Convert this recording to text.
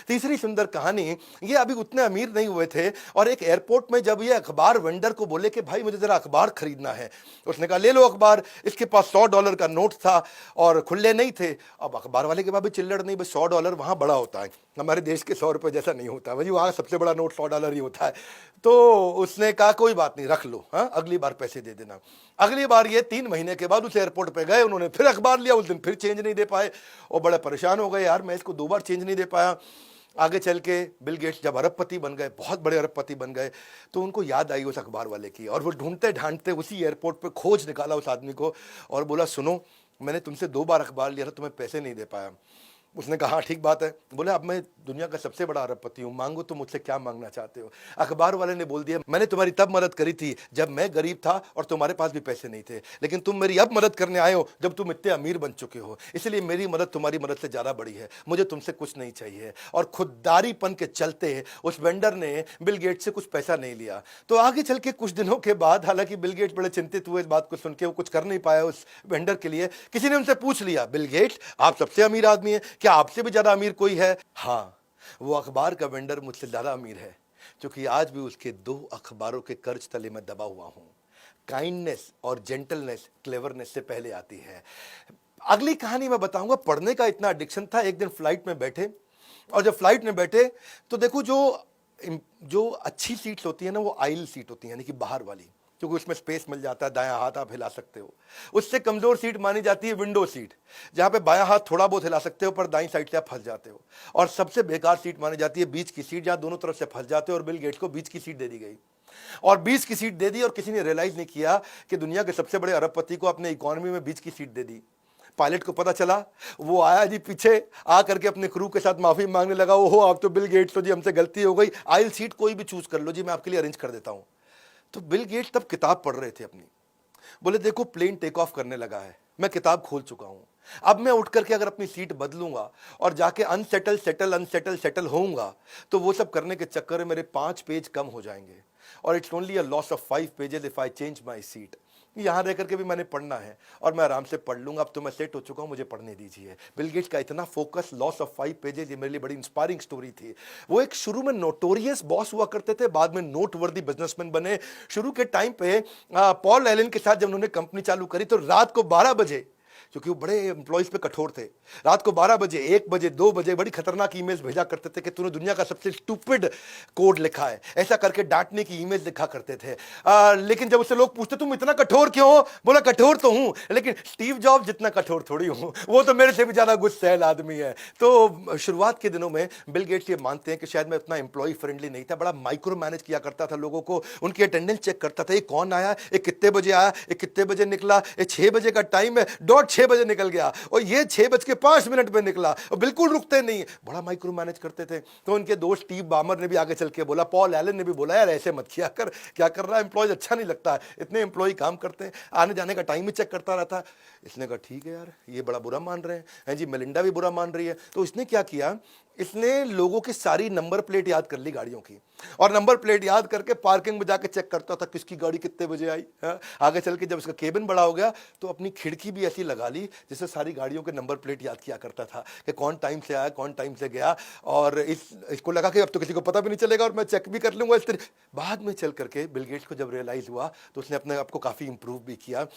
तीसरी सुंदर कहानी, ये अभी उतने अमीर नहीं हुए थे और एक एयरपोर्ट में जब ये अखबार वेंडर को बोले कि भाई मुझे जरा अखबार खरीदना है, उसने कहा ले लो अखबार। इसके पास $100 का नोट था और खुले नहीं थे। अब अखबार वाले के पास भी चिल्लड़ नहीं, बस $100 वहाँ बड़ा होता है, हमारे देश के 100 रुपये जैसा नहीं होता भाई, वहाँ सबसे बड़ा नोट $100 ही होता है। तो उसने कहा कोई बात नहीं रख लो, हाँ अगली बार पैसे दे देना। अगली बार ये 3 महीने के बाद उस एयरपोर्ट पे गए, उन्होंने फिर अखबार लिया, उस दिन फिर चेंज नहीं दे पाए और बड़े परेशान हो गए, यार मैं इसको 2 बार चेंज नहीं दे पाया। आगे चल के बिल गेट्स जब अरबपति बन गए, बहुत बड़े अरबपति बन गए, तो उनको याद आई उस अखबार वाले की और वो ढूंढते ढांढते उसी एयरपोर्ट पे खोज निकाला उस आदमी को और बोला सुनो मैंने तुमसे 2 बार अखबार लिया था, तुम्हें पैसे नहीं दे पाया। उसने कहा हाँ ठीक बात है। बोले अब मैं दुनिया का सबसे बड़ा अरबपति हूँ, मांगो तो मुझसे क्या मांगना चाहते हो। अखबार वाले ने बोल दिया मैंने तुम्हारी तब मदद करी थी जब मैं गरीब था और तुम्हारे पास भी पैसे नहीं थे, लेकिन तुम मेरी अब मदद करने आए हो जब तुम इतने अमीर बन चुके हो, इसलिए मेरी मदद तुम्हारी मदद से ज़्यादा बड़ी है, मुझे तुमसे कुछ नहीं चाहिए। और खुददारीपन के चलते उस वेंडर ने बिल गेट्स से कुछ पैसा नहीं लिया। तो आगे चल के कुछ दिनों के बाद, हालांकि बिल गेट्स बड़े चिंतित हुए इस बात को सुन के, वो कुछ कर नहीं पाया उस वेंडर के लिए, किसी ने उनसे पूछ लिया बिल गेट्स आप सबसे अमीर आदमी हैं, क्या आपसे भी ज़्यादा अमीर कोई है? हाँ, वो अखबार का वेंडर मुझसे ज़्यादा अमीर है, क्योंकि आज भी उसके 2 अखबारों के कर्ज तले में दबा हुआ हूँ। काइंडनेस और जेंटलनेस क्लेवरनेस से पहले आती है। अगली कहानी मैं बताऊंगा। पढ़ने का इतना एडिक्शन था, एक दिन फ्लाइट में बैठे और जब फ्लाइट में बैठे तो देखो जो अच्छी सीट्स होती है ना वो आइल सीट होती है, यानी कि बाहर वाली, क्योंकि उसमें स्पेस मिल जाता है, दायां हाथ आप हिला सकते हो। उससे कमजोर सीट मानी जाती है विंडो सीट, जहां पे बायां हाथ थोड़ा बहुत हिला सकते हो पर दाईं साइड से आप फंस जाते हो। और सबसे बेकार सीट मानी जाती है बीच की सीट, जहां दोनों तरफ से फंस जाते हो, और बिल गेट्स को बीच की सीट दे दी गई और बीच की सीट दे दी और किसी ने रियलाइज नहीं किया कि दुनिया के सबसे बड़े अरबपति को अपने इकोनॉमी में बीच की सीट दे दी। पायलट को पता चला, वो आया जी पीछे आ करके अपने क्रू के साथ माफी मांगने लगा, ओहो आप तो बिल गेट्स हो जी, हमसे गलती हो गई, आइल सीट कोई भी चूज कर लो जी, मैं आपके लिए अरेंज कर देता हूं। तो बिल गेट्स तब किताब पढ़ रहे थे अपनी। बोले देखो प्लेन टेक ऑफ करने लगा है, मैं किताब खोल चुका हूं, अब मैं उठ करके अगर अपनी सीट बदलूंगा और जाके अनसेटल सेटल होऊंगा तो वो सब करने के चक्कर में मेरे 5 पेज कम हो जाएंगे और it's only a loss of 5 pages if I change my seat. यहां रह करके भी मैंने पढ़ना है और मैं आराम से पढ़ लूंगा, अब तो मैं सेट हो चुका हूं, मुझे पढ़ने दीजिए। बिल गेट्स का इतना फोकस, लॉस ऑफ 5 पेजेस, ये मेरे लिए बड़ी इंस्पायरिंग स्टोरी थी। वो एक शुरू में नोटोरियस बॉस हुआ करते थे, बाद में नोटवर्दी बिजनेसमैन बने। शुरू के टाइम पे पॉल एलन के साथ जब उन्होंने कंपनी चालू करी तो रात को 12 बजे, क्योंकि वो बड़े एम्प्लॉइज पे कठोर थे, रात को 12 बजे, 1 बजे, 2 बजे बड़ी खतरनाक ईमेल्स भेजा करते थे कि तूने दुनिया का सबसे स्टूपिड कोड लिखा है, ऐसा करके डांटने की ईमेल्स लिखा करते थे। लेकिन जब उससे लोग पूछते तुम इतना कठोर क्यों हो, बोला कठोर तो हूं लेकिन स्टीव जॉब जितना कठोर थोड़ी हूं, वो तो मेरे से भी ज्यादा गुस्सैल आदमी है। तो शुरुआत के दिनों में बिल गेट्स ये मानते हैं कि शायद मैं उतना एम्प्लॉय फ्रेंडली नहीं था, बड़ा माइक्रो मैनेज किया करता था लोगों को, उनकी अटेंडेंस चेक करता था, ये कौन आया, ये कितने बजे आया, ये कितने बजे निकला, ये 6 बजे का टाइम है, 6 बजे निकल गया और ये 6:05 पे निकला और बिल्कुल रुकते नहीं, बड़ा माइक्रो मैनेज करते थे। तो उनके दोस्त स्टीव बामर ने भी आगे चल के बोला, पॉल एलन ने भी बोला यार ऐसे मत किया कर, क्या कर रहा है, एम्प्लॉयज अच्छा नहीं लगता है, इतने एम्प्लॉय काम करते हैं, आने जाने का टाइम ही चेक करता रहता। इसने कहा ठीक है यार, ये बड़ा बुरा मान रहे हैं जी, मेलिंडा भी बुरा मान रही है। तो इसने क्या किया, इसने लोगों की सारी नंबर प्लेट याद कर ली गाड़ियों की और नंबर प्लेट याद करके पार्किंग में जाके चेक करता था किसकी गाड़ी कितने बजे आई। आगे चल के जब इसका केबिन बड़ा हो गया तो अपनी खिड़की भी ऐसी लगा ली जिससे सारी गाड़ियों के नंबर प्लेट याद किया करता था कि कौन टाइम से आया, कौन टाइम से गया, और इसको लगा कि अब तो किसी को पता भी नहीं चलेगा और मैं चेक भी कर लूंगा इस तरह। बाद में चल करके बिल गेट्स को जब रियलाइज हुआ तो उसने अपने आप को काफी इंप्रूव भी किया।